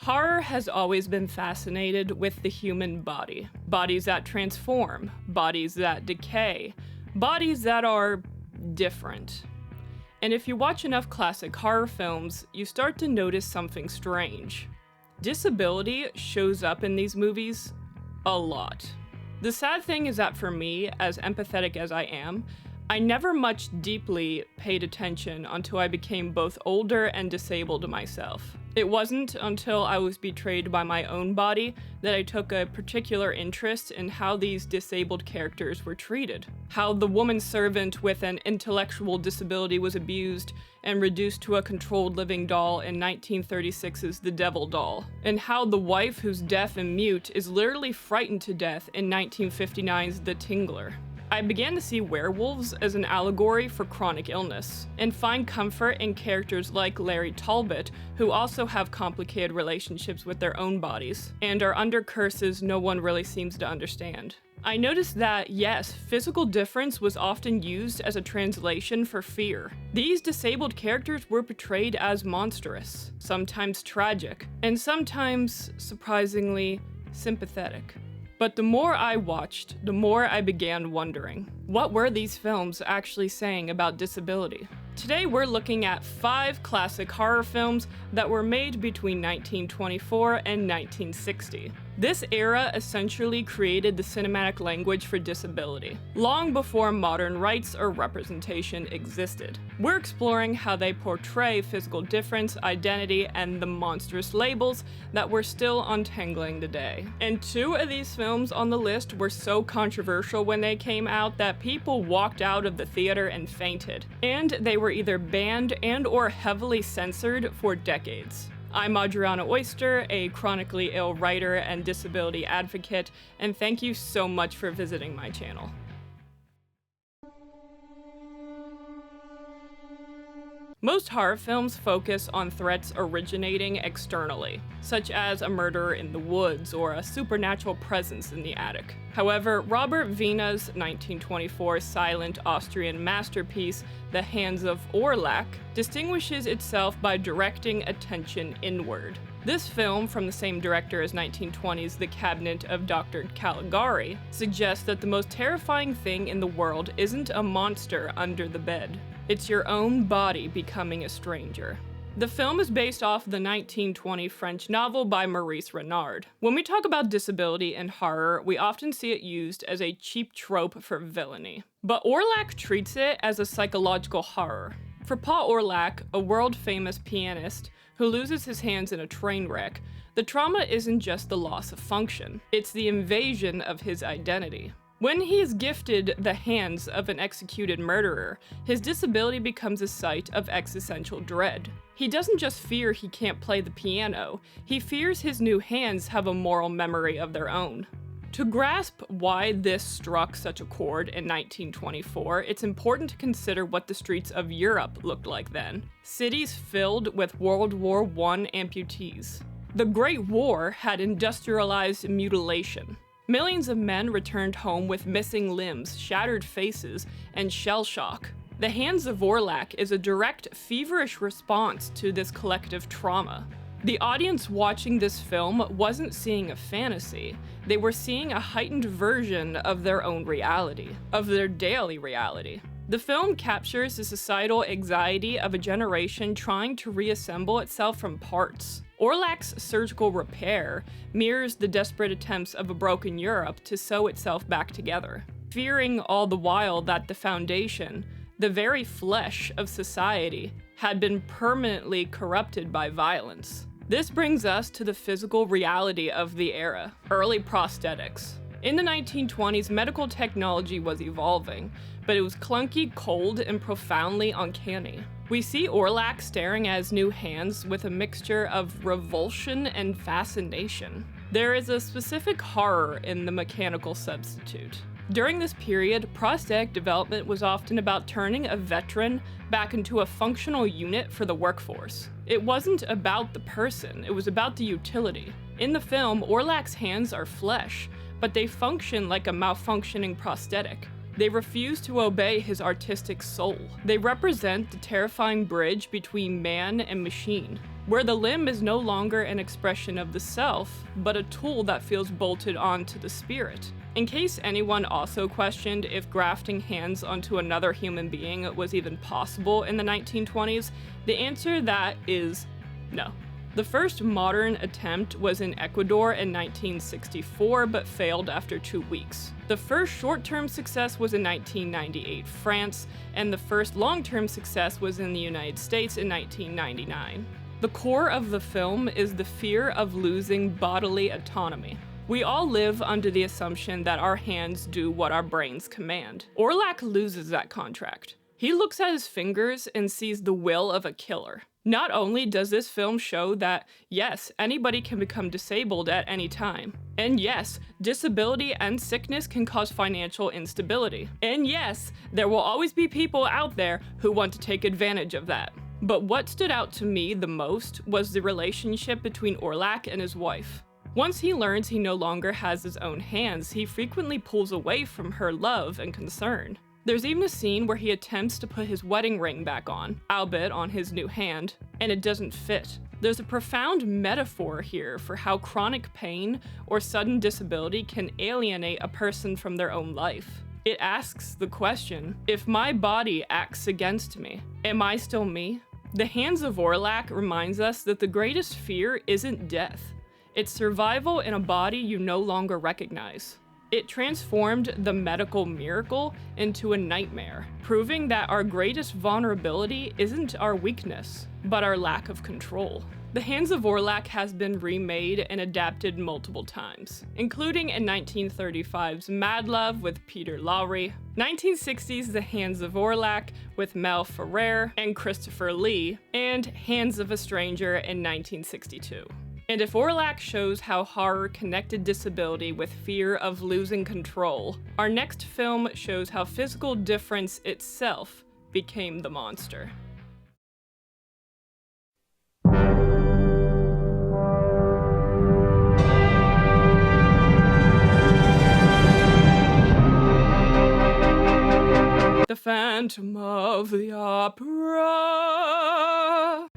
Horror has always been fascinated with the human body. Bodies that transform, bodies that decay, bodies that are different. And if you watch enough classic horror films, you start to notice something strange. Disability shows up in these movies a lot. The sad thing is that for me, as empathetic as I am, I never much deeply paid attention until I became both older and disabled myself. It wasn't until I was betrayed by my own body that I took a particular interest in how these disabled characters were treated. How the woman servant with an intellectual disability was abused and reduced to a controlled living doll in 1936's The Devil Doll. And how the wife who's deaf and mute is literally frightened to death in 1959's The Tingler. I began to see werewolves as an allegory for chronic illness, and find comfort in characters like Larry Talbot, who also have complicated relationships with their own bodies, and are under curses no one really seems to understand. I noticed that, yes, physical difference was often used as a translation for fear. These disabled characters were portrayed as monstrous, sometimes tragic, and sometimes, surprisingly, sympathetic. But the more I watched, the more I began wondering, what were these films actually saying about disability? Today we're looking at 5 classic horror films that were made between 1924 and 1960. This era essentially created the cinematic language for disability, long before modern rights or representation existed. We're exploring how they portray physical difference, identity, and the monstrous labels that we're still untangling today. And 2 of these films on the list were so controversial when they came out that people walked out of the theater and fainted. And they were either banned and/or heavily censored for decades. I'm Adriana Oyster, a chronically ill writer and disability advocate, and thank you so much for visiting my channel. Most horror films focus on threats originating externally, such as a murderer in the woods or a supernatural presence in the attic. However, Robert Wiener's 1924 silent Austrian masterpiece, The Hands of Orlac, distinguishes itself by directing attention inward. This film, from the same director as 1920's The Cabinet of Dr. Caligari, suggests that the most terrifying thing in the world isn't a monster under the bed. It's your own body becoming a stranger. The film is based off the 1920 French novel by Maurice Renard. When we talk about disability in horror, we often see it used as a cheap trope for villainy. But Orlac treats it as a psychological horror. For Paul Orlac, a world-famous pianist who loses his hands in a train wreck, the trauma isn't just the loss of function, it's the invasion of his identity. When he is gifted the hands of an executed murderer, his disability becomes a site of existential dread. He doesn't just fear he can't play the piano, he fears his new hands have a moral memory of their own. To grasp why this struck such a chord in 1924, it's important to consider what the streets of Europe looked like then. Cities filled with World War I amputees. The Great War had industrialized mutilation. Millions of men returned home with missing limbs, shattered faces, and shell shock. The Hands of Orlac is a direct, feverish response to this collective trauma. The audience watching this film wasn't seeing a fantasy, they were seeing a heightened version of their own reality, of their daily reality. The film captures the societal anxiety of a generation trying to reassemble itself from parts. Orlac's surgical repair mirrors the desperate attempts of a broken Europe to sew itself back together, fearing all the while that the foundation, the very flesh of society, had been permanently corrupted by violence. This brings us to the physical reality of the era: early prosthetics. In the 1920s, medical technology was evolving, but it was clunky, cold, and profoundly uncanny. We see Orlac staring at his new hands with a mixture of revulsion and fascination. There is a specific horror in the mechanical substitute. During this period, prosthetic development was often about turning a veteran back into a functional unit for the workforce. It wasn't about the person, it was about the utility. In the film, Orlac's hands are flesh, but they function like a malfunctioning prosthetic. They refuse to obey his artistic soul. They represent the terrifying bridge between man and machine. where the limb is no longer an expression of the self, but a tool that feels bolted onto the spirit. In case anyone also questioned if grafting hands onto another human being was even possible in the 1920s, the answer to that is no. The first modern attempt was in Ecuador in 1964, but failed after 2 weeks. The first short-term success was in 1998 France, and the first long-term success was in the United States in 1999. The core of the film is the fear of losing bodily autonomy. We all live under the assumption that our hands do what our brains command. Orlac loses that contract. He looks at his fingers and sees the will of a killer. Not only does this film show that, yes, anybody can become disabled at any time. And yes, disability and sickness can cause financial instability. And yes, there will always be people out there who want to take advantage of that. But what stood out to me the most was the relationship between Orlac and his wife. Once he learns he no longer has his own hands, he frequently pulls away from her love and concern. There's even a scene where he attempts to put his wedding ring back on, albeit on his new hand, and it doesn't fit. There's a profound metaphor here for how chronic pain or sudden disability can alienate a person from their own life. It asks the question, if my body acts against me, am I still me? The Hands of Orlac reminds us that the greatest fear isn't death. It's survival in a body you no longer recognize. It transformed the medical miracle into a nightmare, proving that our greatest vulnerability isn't our weakness, but our lack of control. The Hands of Orlac has been remade and adapted multiple times, including in 1935's Mad Love with Peter Lowry, 1960's The Hands of Orlac with Mel Ferrer and Christopher Lee, and Hands of a Stranger in 1962. And if Orlac shows how horror connected disability with fear of losing control, our next film shows how physical difference itself became the monster. The Phantom of the Opera.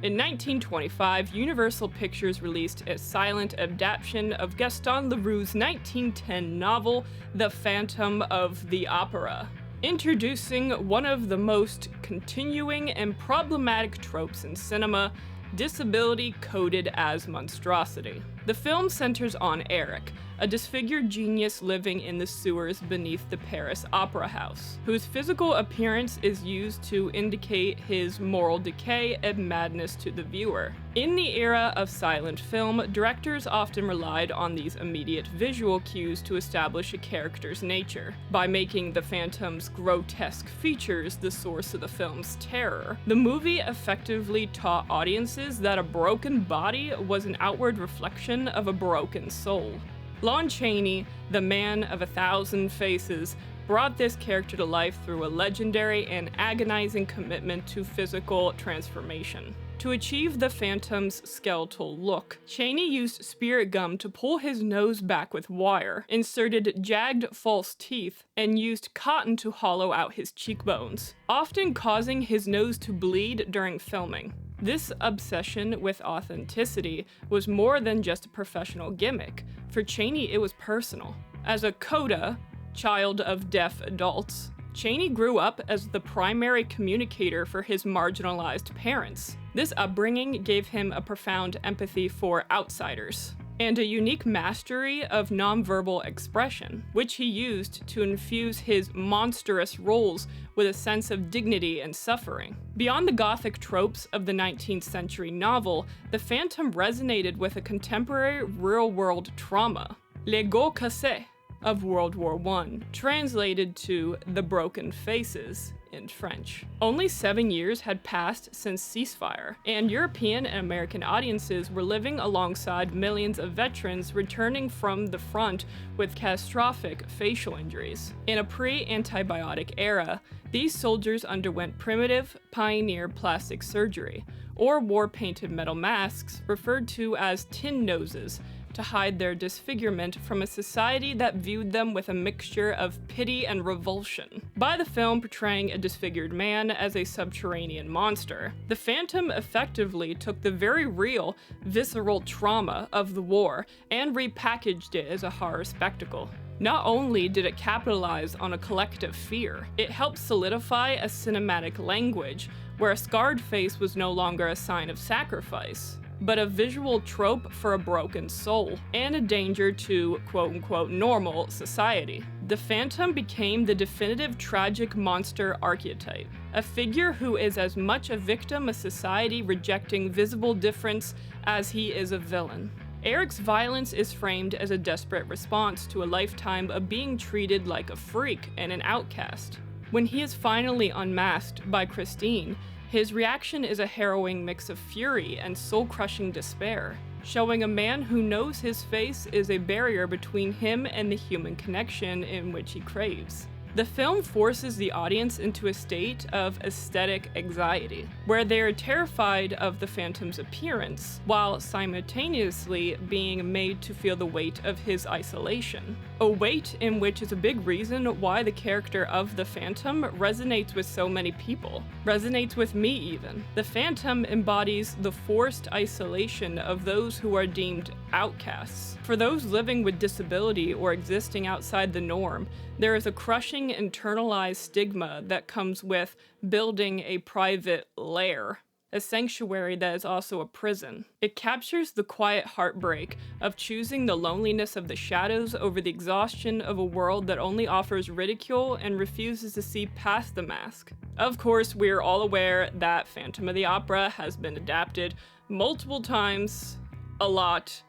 In 1925, Universal Pictures released a silent adaptation of Gaston Leroux's 1910 novel, The Phantom of the Opera, introducing one of the most continuing and problematic tropes in cinema, disability coded as monstrosity. The film centers on Eric, a disfigured genius living in the sewers beneath the Paris Opera House, whose physical appearance is used to indicate his moral decay and madness to the viewer. In the era of silent film, directors often relied on these immediate visual cues to establish a character's nature. By making the Phantom's grotesque features the source of the film's terror, the movie effectively taught audiences that a broken body was an outward reflection of a broken soul. Lon Chaney, the man of 1,000 faces, brought this character to life through a legendary and agonizing commitment to physical transformation. To achieve the Phantom's skeletal look, Chaney used spirit gum to pull his nose back with wire, inserted jagged false teeth, and used cotton to hollow out his cheekbones, often causing his nose to bleed during filming. This obsession with authenticity was more than just a professional gimmick. For Chaney, it was personal. As a coda, child of deaf adults, Chaney grew up as the primary communicator for his marginalized parents. This upbringing gave him a profound empathy for outsiders, and a unique mastery of nonverbal expression, which he used to infuse his monstrous roles with a sense of dignity and suffering. Beyond the gothic tropes of the 19th century novel, the Phantom resonated with a contemporary real-world trauma, Les Gos Cassés of World War I, translated to The Broken Faces in French. Only 7 years had passed since ceasefire, and European and American audiences were living alongside millions of veterans returning from the front with catastrophic facial injuries. In a pre-antibiotic era, these soldiers underwent primitive, pioneer plastic surgery, or wore painted metal masks referred to as tin noses, to hide their disfigurement from a society that viewed them with a mixture of pity and revulsion. By the film portraying a disfigured man as a subterranean monster, the Phantom effectively took the very real, visceral trauma of the war and repackaged it as a horror spectacle. Not only did it capitalize on a collective fear, it helped solidify a cinematic language where a scarred face was no longer a sign of sacrifice, but a visual trope for a broken soul, and a danger to quote-unquote normal society. The Phantom became the definitive tragic monster archetype, a figure who is as much a victim of society rejecting visible difference as he is a villain. Eric's violence is framed as a desperate response to a lifetime of being treated like a freak and an outcast. When he is finally unmasked by Christine, his reaction is a harrowing mix of fury and soul-crushing despair, showing a man who knows his face is a barrier between him and the human connection in which he craves. The film forces the audience into a state of aesthetic anxiety, where they are terrified of the Phantom's appearance, while simultaneously being made to feel the weight of his isolation. A weight in which is a big reason why the character of the Phantom resonates with so many people. Resonates with me even. The Phantom embodies the forced isolation of those who are deemed outcasts. For those living with disability or existing outside the norm, there is a crushing internalized stigma that comes with building a private lair, a sanctuary that is also a prison. It captures the quiet heartbreak of choosing the loneliness of the shadows over the exhaustion of a world that only offers ridicule and refuses to see past the mask. Of course, we are all aware that Phantom of the Opera has been adapted multiple times, a lot,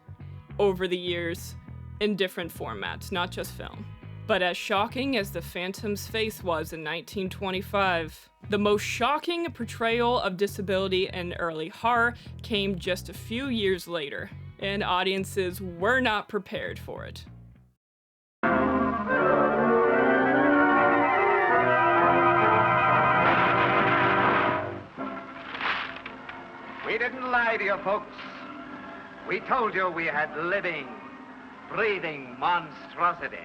over the years, in different formats, not just film. But as shocking as the Phantom's face was in 1925, the most shocking portrayal of disability in early horror came just a few years later, and audiences were not prepared for it. We didn't lie to you folks. We told you we had living, breathing monstrosities.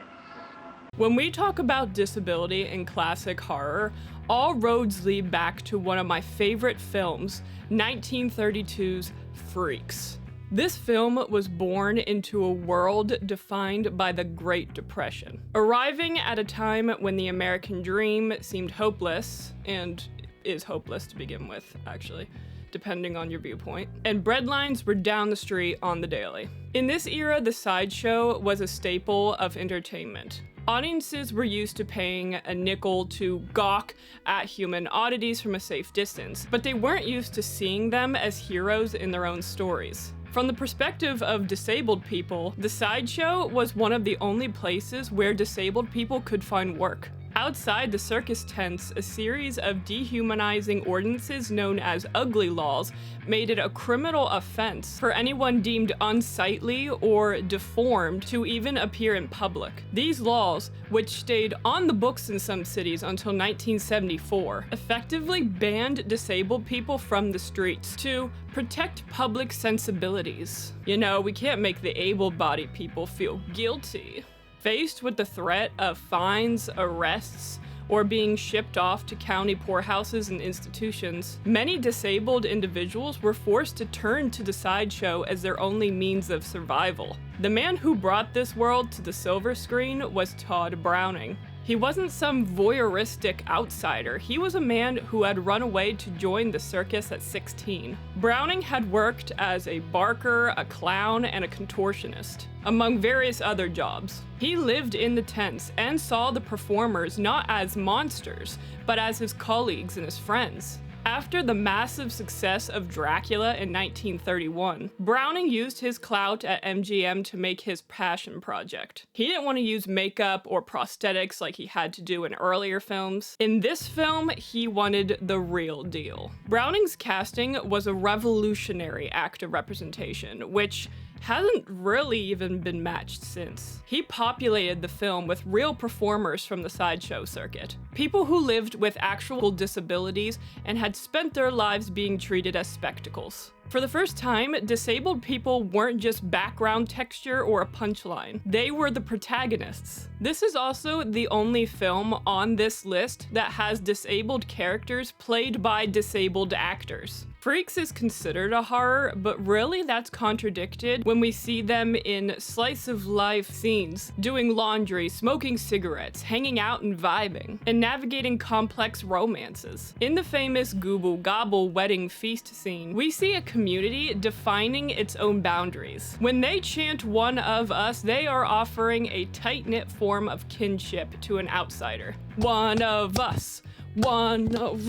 When we talk about disability in classic horror, all roads lead back to one of my favorite films, 1932's Freaks. This film was born into a world defined by the Great Depression, arriving at a time when the American dream seemed hopeless, and is hopeless to begin with, actually, depending on your viewpoint, and breadlines were down the street on the daily. In this era, the sideshow was a staple of entertainment. Audiences were used to paying a nickel to gawk at human oddities from a safe distance, but they weren't used to seeing them as heroes in their own stories. From the perspective of disabled people, the sideshow was one of the only places where disabled people could find work. Outside the circus tents, a series of dehumanizing ordinances known as ugly laws made it a criminal offense for anyone deemed unsightly or deformed to even appear in public. These laws, which stayed on the books in some cities until 1974, effectively banned disabled people from the streets to protect public sensibilities. You know, we can't make the able-bodied people feel guilty. Faced with the threat of fines, arrests, or being shipped off to county poorhouses and institutions, many disabled individuals were forced to turn to the sideshow as their only means of survival. The man who brought this world to the silver screen was Todd Browning. He wasn't some voyeuristic outsider. He was a man who had run away to join the circus at 16. Browning had worked as a barker, a clown, and a contortionist, among various other jobs. He lived in the tents and saw the performers not as monsters, but as his colleagues and his friends. After the massive success of Dracula in 1931, Browning used his clout at MGM to make his passion project. He didn't want to use makeup or prosthetics like he had to do in earlier films. In this film, he wanted the real deal. Browning's casting was a revolutionary act of representation, which hasn't really even been matched since. He populated the film with real performers from the sideshow circuit, people who lived with actual disabilities and had spent their lives being treated as spectacles. For the first time, disabled people weren't just background texture or a punchline. They were the protagonists. This is also the only film on this list that has disabled characters played by disabled actors. Freaks is considered a horror, but really that's contradicted when we see them in slice-of-life scenes, doing laundry, smoking cigarettes, hanging out and vibing, and navigating complex romances. In the famous Gooble Gobble wedding feast scene, we see a community defining its own boundaries. When they chant "one of us," they are offering a tight-knit form of kinship to an outsider. One of us.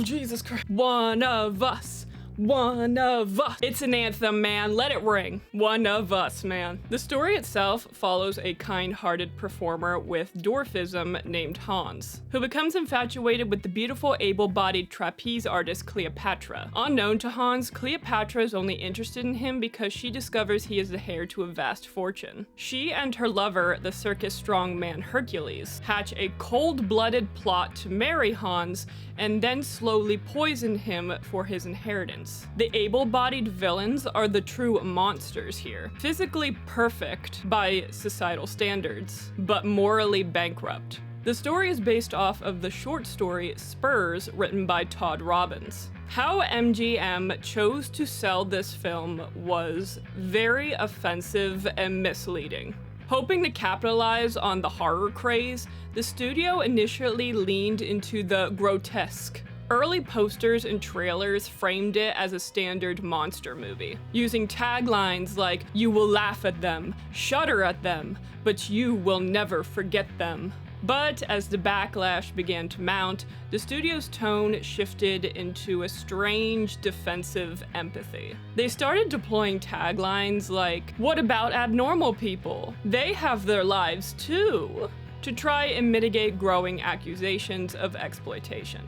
Jesus Christ. One of us. One of us. It's an anthem, man. Let it ring. One of us, man. The story itself follows a kind-hearted performer with dwarfism named Hans, who becomes infatuated with the beautiful, able-bodied trapeze artist Cleopatra. Unknown to Hans, Cleopatra is only interested in him because she discovers he is the heir to a vast fortune. She and her lover, the circus strongman Hercules, hatch a cold-blooded plot to marry Hans and then slowly poison him for his inheritance. The able-bodied villains are the true monsters here, physically perfect by societal standards, but morally bankrupt. The story is based off of the short story Spurs, written by Todd Robbins. How MGM chose to sell this film was very offensive and misleading. Hoping to capitalize on the horror craze, the studio initially leaned into the grotesque. Early posters and trailers framed it as a standard monster movie, using taglines like "You will laugh at them, shudder at them, but you will never forget them." But as the backlash began to mount, the studio's tone shifted into a strange defensive empathy. They started deploying taglines like, "What about abnormal people? They have their lives too," to try and mitigate growing accusations of exploitation.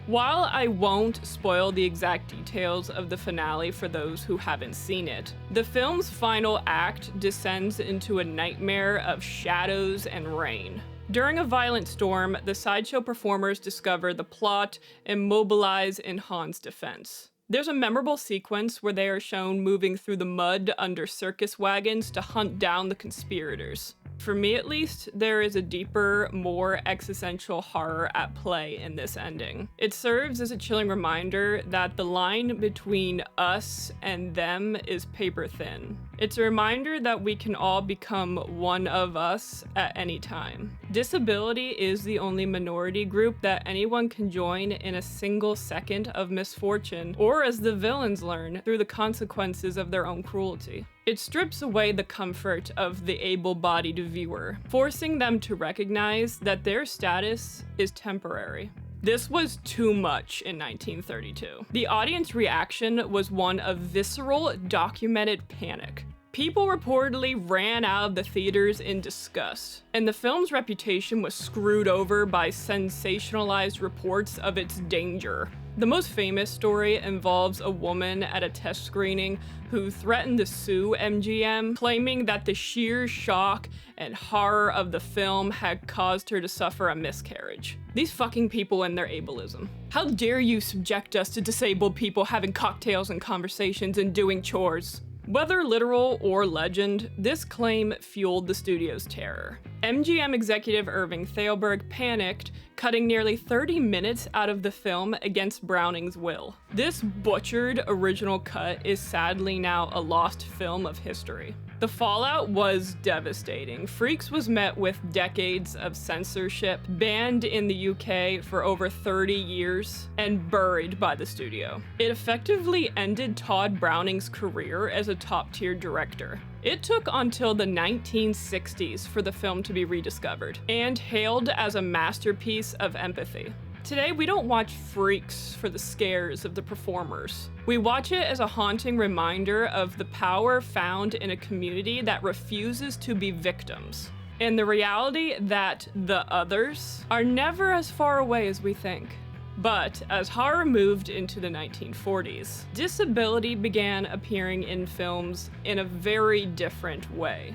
While I won't spoil the exact details of the finale for those who haven't seen it, the film's final act descends into a nightmare of shadows and rain. During a violent storm, the sideshow performers discover the plot and mobilize in Hans' defense. There's a memorable sequence where they are shown moving through the mud under circus wagons to hunt down the conspirators. For me at least, there is a deeper, more existential horror at play in this ending. It serves as a chilling reminder that the line between us and them is paper thin. It's a reminder that we can all become one of us at any time. Disability is the only minority group that anyone can join in a single second of misfortune, or as the villains learn, through the consequences of their own cruelty. It strips away the comfort of the able-bodied viewer, forcing them to recognize that their status is temporary. This was too much in 1932. The audience reaction was one of visceral, documented panic. People reportedly ran out of the theaters in disgust, and the film's reputation was screwed over by sensationalized reports of its danger. The most famous story involves a woman at a test screening who threatened to sue MGM, claiming that the sheer shock and horror of the film had caused her to suffer a miscarriage. These fucking people and their ableism. How dare you subject us to disabled people having cocktails and conversations and doing chores? Whether literal or legend, this claim fueled the studio's terror. MGM executive Irving Thalberg panicked, cutting nearly 30 minutes out of the film against Browning's will. This butchered original cut is sadly now a lost film of history. The fallout was devastating. Freaks was met with decades of censorship, banned in the UK for over 30 years, and buried by the studio. It effectively ended Todd Browning's career as a top-tier director. It took until the 1960s for the film to be rediscovered, and hailed as a masterpiece of empathy. Today, we don't watch Freaks for the scares of the performers. We watch it as a haunting reminder of the power found in a community that refuses to be victims, and the reality that the others are never as far away as we think. But as horror moved into the 1940s, disability began appearing in films in a very different way.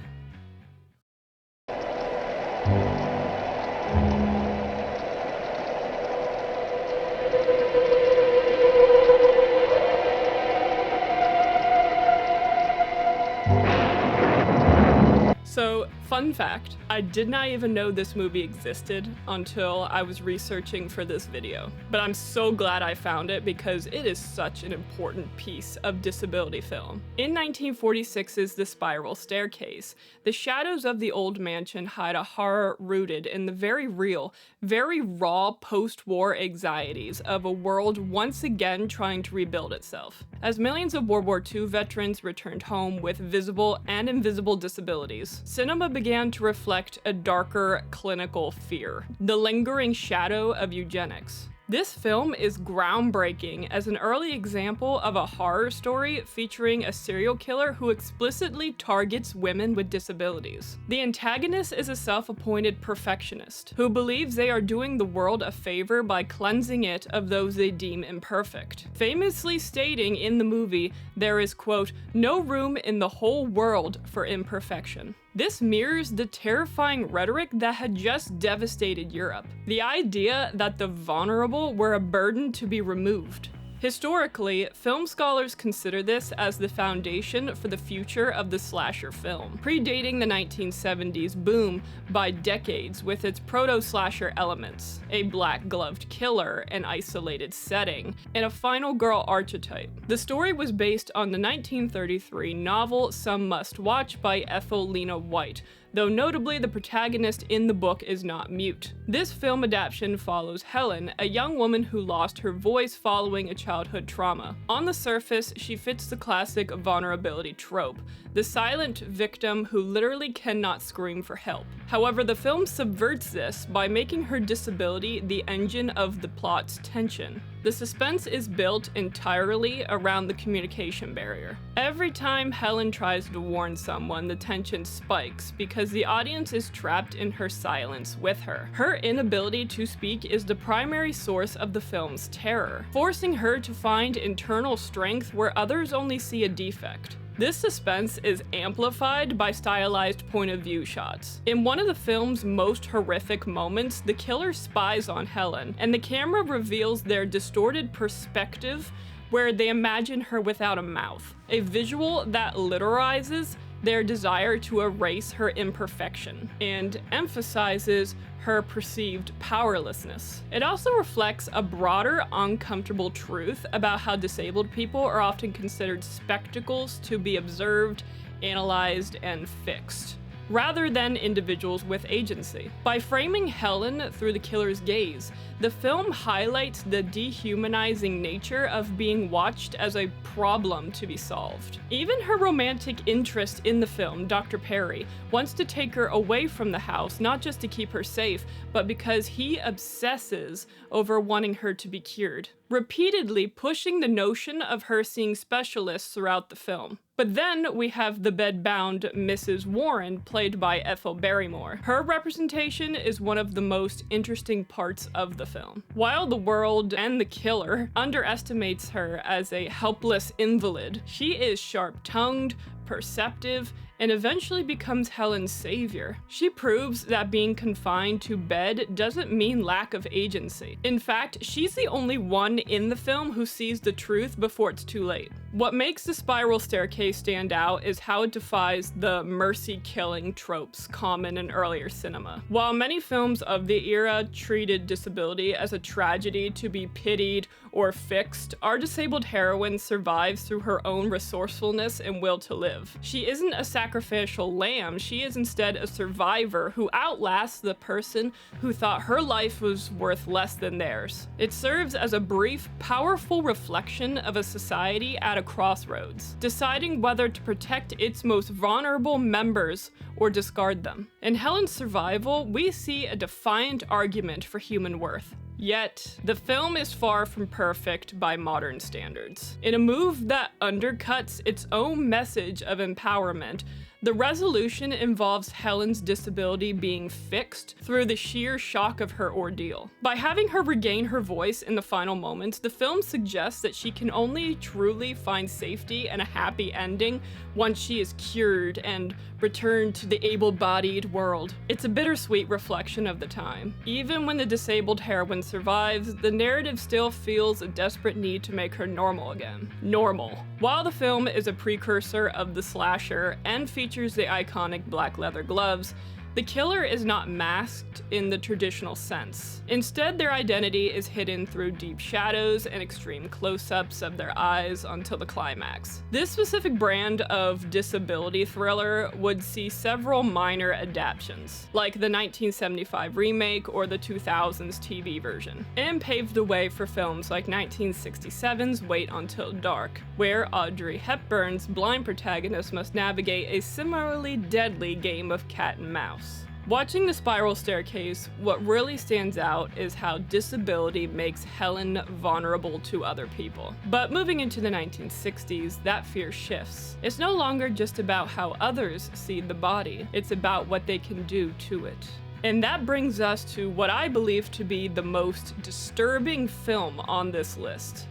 So, fun fact, I did not even know this movie existed until I was researching for this video. But I'm so glad I found it because it is such an important piece of disability film. In 1946's The Spiral Staircase, the shadows of the old mansion hide a horror rooted in the very real, very raw post-war anxieties of a world once again trying to rebuild itself. As millions of World War II veterans returned home with visible and invisible disabilities, cinema began to reflect a darker clinical fear, the lingering shadow of eugenics. This film is groundbreaking as an early example of a horror story featuring a serial killer who explicitly targets women with disabilities. The antagonist is a self-appointed perfectionist who believes they are doing the world a favor by cleansing it of those they deem imperfect, famously stating in the movie there is, quote, "no room in the whole world for imperfection." This mirrors the terrifying rhetoric that had just devastated Europe, the idea that the vulnerable were a burden to be removed. Historically, film scholars consider this as the foundation for the future of the slasher film, predating the 1970s boom by decades with its proto-slasher elements, a black-gloved killer, an isolated setting, and a final girl archetype. The story was based on the 1933 novel Some Must Watch by Ethel Lena White, though notably the protagonist in the book is not mute. This film adaptation follows Helen, a young woman who lost her voice following a childhood trauma. On the surface, she fits the classic vulnerability trope, the silent victim who literally cannot scream for help. However, the film subverts this by making her disability the engine of the plot's tension. The suspense is built entirely around the communication barrier. Every time Helen tries to warn someone, the tension spikes because the audience is trapped in her silence with her. Her inability to speak is the primary source of the film's terror, forcing her to find internal strength where others only see a defect. This suspense is amplified by stylized point-of-view shots. In one of the film's most horrific moments, the killer spies on Helen, and the camera reveals their distorted perspective where they imagine her without a mouth, a visual that literalizes their desire to erase her imperfection and emphasizes her perceived powerlessness. It also reflects a broader, uncomfortable truth about how disabled people are often considered spectacles to be observed, analyzed, and fixed, rather than individuals with agency. By framing Helen through the killer's gaze, the film highlights the dehumanizing nature of being watched as a problem to be solved. Even her romantic interest in the film, Dr. Perry, wants to take her away from the house, not just to keep her safe, but because he obsesses over wanting her to be cured, repeatedly pushing the notion of her seeing specialists throughout the film. But then we have the bed-bound Mrs. Warren, played by Ethel Barrymore. Her representation is one of the most interesting parts of the film. While the world and the killer underestimates her as a helpless invalid, she is sharp-tongued, perceptive, and eventually becomes Helen's savior. She proves that being confined to bed doesn't mean lack of agency. In fact, she's the only one in the film who sees the truth before it's too late. What makes The Spiral Staircase stand out is how it defies the mercy-killing tropes common in earlier cinema. While many films of the era treated disability as a tragedy to be pitied or fixed, our disabled heroine survives through her own resourcefulness and will to live. She isn't a sacrificial lamb, she is instead a survivor who outlasts the person who thought her life was worth less than theirs. It serves as a brief, powerful reflection of a society at a crossroads, deciding whether to protect its most vulnerable members or discard them. In Helen's survival, we see a defiant argument for human worth. Yet, the film is far from perfect by modern standards. In a move that undercuts its own message of empowerment, the resolution involves Helen's disability being fixed through the sheer shock of her ordeal. By having her regain her voice in the final moments, the film suggests that she can only truly find safety and a happy ending once she is cured and returned to the able-bodied world. It's a bittersweet reflection of the time. Even when the disabled heroine survives, the narrative still feels a desperate need to make her normal again. Normal. While the film is a precursor of the slasher and features the iconic black leather gloves, the killer is not masked in the traditional sense. Instead, their identity is hidden through deep shadows and extreme close-ups of their eyes until the climax. This specific brand of disability thriller would see several minor adaptations, like the 1975 remake or the 2000s TV version, and paved the way for films like 1967's Wait Until Dark, where Audrey Hepburn's blind protagonist must navigate a similarly deadly game of cat and mouse. Watching The Spiral Staircase, what really stands out is how disability makes Helen vulnerable to other people. But moving into the 1960s, that fear shifts. It's no longer just about how others see the body, it's about what they can do to it. And that brings us to what I believe to be the most disturbing film on this list.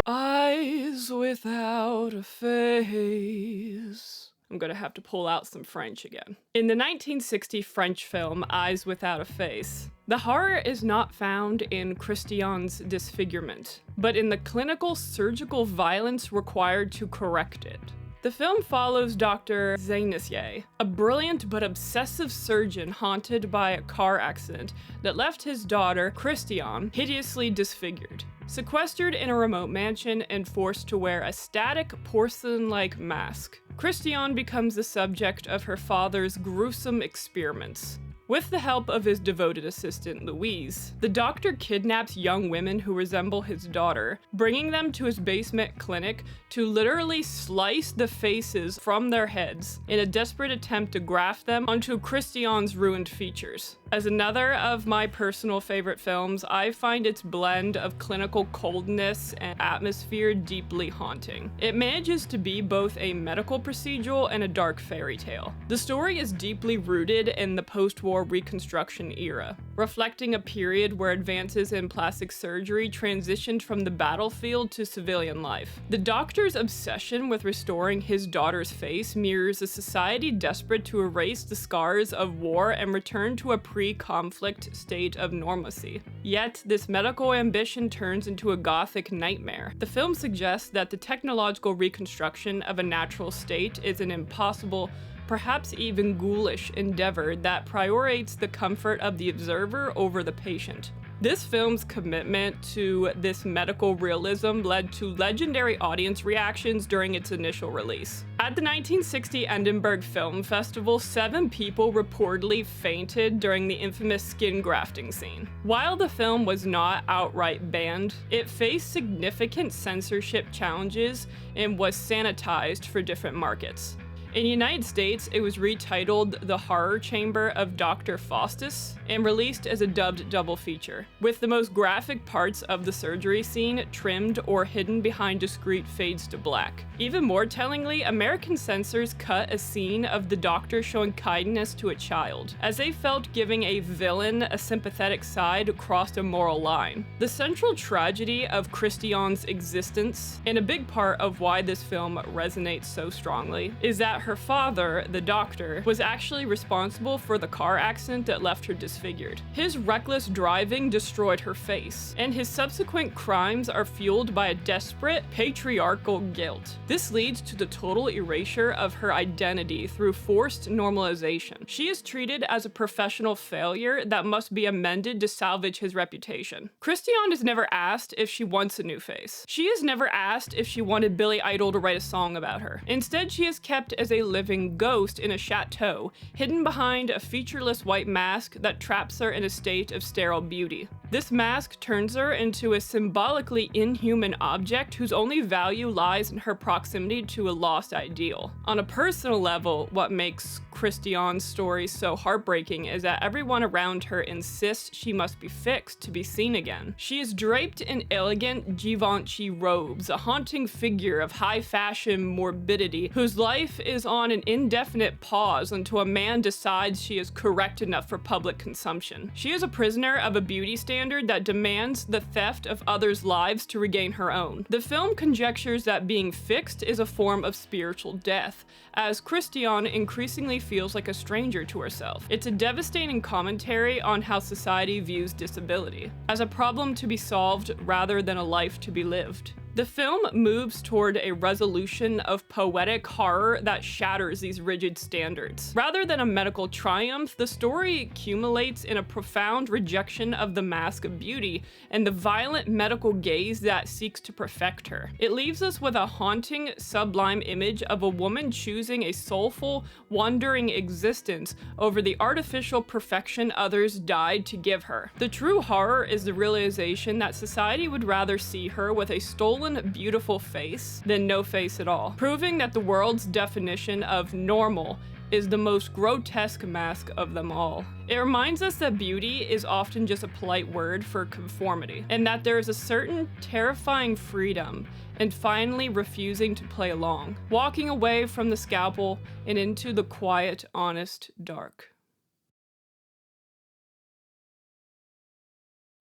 Eyes Without a Face. I'm gonna have to pull out some French again. In the 1960 French film Eyes Without a Face, the horror is not found in Christian's disfigurement, but in the clinical surgical violence required to correct it. The film follows Dr. Zainissier, a brilliant but obsessive surgeon haunted by a car accident that left his daughter, Christian, hideously disfigured. Sequestered in a remote mansion and forced to wear a static porcelain-like mask, Christian becomes the subject of her father's gruesome experiments. With the help of his devoted assistant, Louise, the doctor kidnaps young women who resemble his daughter, bringing them to his basement clinic to literally slice the faces from their heads in a desperate attempt to graft them onto Christian's ruined features. As another of my personal favorite films, I find its blend of clinical coldness and atmosphere deeply haunting. It manages to be both a medical procedural and a dark fairy tale. The story is deeply rooted in the post-war Reconstruction era, reflecting a period where advances in plastic surgery transitioned from the battlefield to civilian life. The doctor's obsession with restoring his daughter's face mirrors a society desperate to erase the scars of war and return to a pre-conflict state of normalcy. Yet, this medical ambition turns into a gothic nightmare. The film suggests that the technological reconstruction of a natural state is an impossible, perhaps even ghoulish endeavor that prioritizes the comfort of the observer over the patient. This film's commitment to this medical realism led to legendary audience reactions during its initial release. At the 1960 Edinburgh Film Festival, 7 people reportedly fainted during the infamous skin grafting scene. While the film was not outright banned, it faced significant censorship challenges and was sanitized for different markets. In the United States, it was retitled The Horror Chamber of Dr. Faustus and released as a dubbed double feature, with the most graphic parts of the surgery scene trimmed or hidden behind discreet fades to black. Even more tellingly, American censors cut a scene of the doctor showing kindness to a child, as they felt giving a villain a sympathetic side crossed a moral line. The central tragedy of Christian's existence, and a big part of why this film resonates so strongly, is that her father, the doctor, was actually responsible for the car accident that left her disfigured. His reckless driving destroyed her face, and his subsequent crimes are fueled by a desperate, patriarchal guilt. This leads to the total erasure of her identity through forced normalization. She is treated as a professional failure that must be amended to salvage his reputation. Christian is never asked if she wants a new face. She is never asked if she wanted Billy Idol to write a song about her. Instead, she is kept as a living ghost in a chateau, hidden behind a featureless white mask that traps her in a state of sterile beauty. This mask turns her into a symbolically inhuman object whose only value lies in her proximity to a lost ideal. On a personal level, what makes Christiane's story so heartbreaking is that everyone around her insists she must be fixed to be seen again. She is draped in elegant Givenchy robes, a haunting figure of high fashion morbidity whose life is on an indefinite pause until a man decides she is correct enough for public consumption. She is a prisoner of a beauty standard that demands the theft of others' lives to regain her own. The film conjectures that being fixed is a form of spiritual death, as Christiane increasingly feels like a stranger to herself. It's a devastating commentary on how society views disability, as a problem to be solved rather than a life to be lived. The film moves toward a resolution of poetic horror that shatters these rigid standards. Rather than a medical triumph, the story accumulates in a profound rejection of the mask of beauty and the violent medical gaze that seeks to perfect her. It leaves us with a haunting, sublime image of a woman choosing a soulful, wandering existence over the artificial perfection others died to give her. The true horror is the realization that society would rather see her with a stolen, beautiful face than no face at all, proving that the world's definition of normal is the most grotesque mask of them all. It reminds us that beauty is often just a polite word for conformity, and that there is a certain terrifying freedom in finally refusing to play along, walking away from the scalpel and into the quiet, honest dark.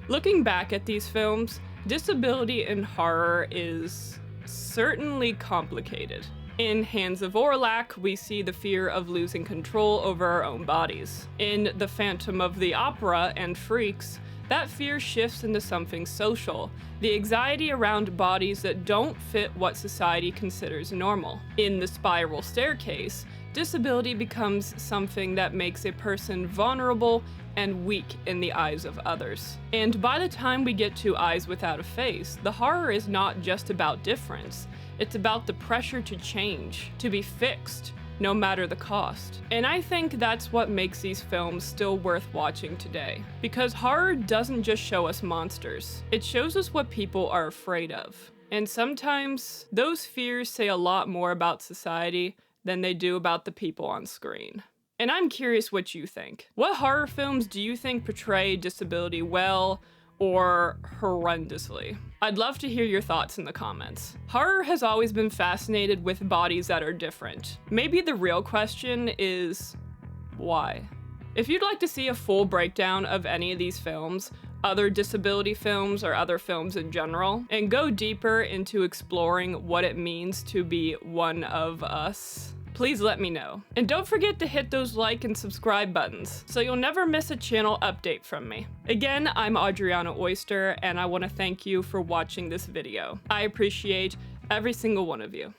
Looking back at these films, disability in horror is certainly complicated. In Hands of Orlac, we see the fear of losing control over our own bodies. In The Phantom of the Opera and Freaks, that fear shifts into something social, the anxiety around bodies that don't fit what society considers normal. In The Spiral Staircase, disability becomes something that makes a person vulnerable and weak in the eyes of others. And by the time we get to Eyes Without a Face, the horror is not just about difference, it's about the pressure to change, to be fixed, no matter the cost. And I think that's what makes these films still worth watching today. Because horror doesn't just show us monsters, it shows us what people are afraid of. And sometimes, those fears say a lot more about society than they do about the people on screen. And I'm curious what you think. What horror films do you think portray disability well or horrendously? I'd love to hear your thoughts in the comments. Horror has always been fascinated with bodies that are different. Maybe the real question is, why? If you'd like to see a full breakdown of any of these films, other disability films, or other films in general, and go deeper into exploring what it means to be one of us, please let me know. And don't forget to hit those like and subscribe buttons so you'll never miss a channel update from me. Again, I'm Adriana Oyster, and I want to thank you for watching this video. I appreciate every single one of you.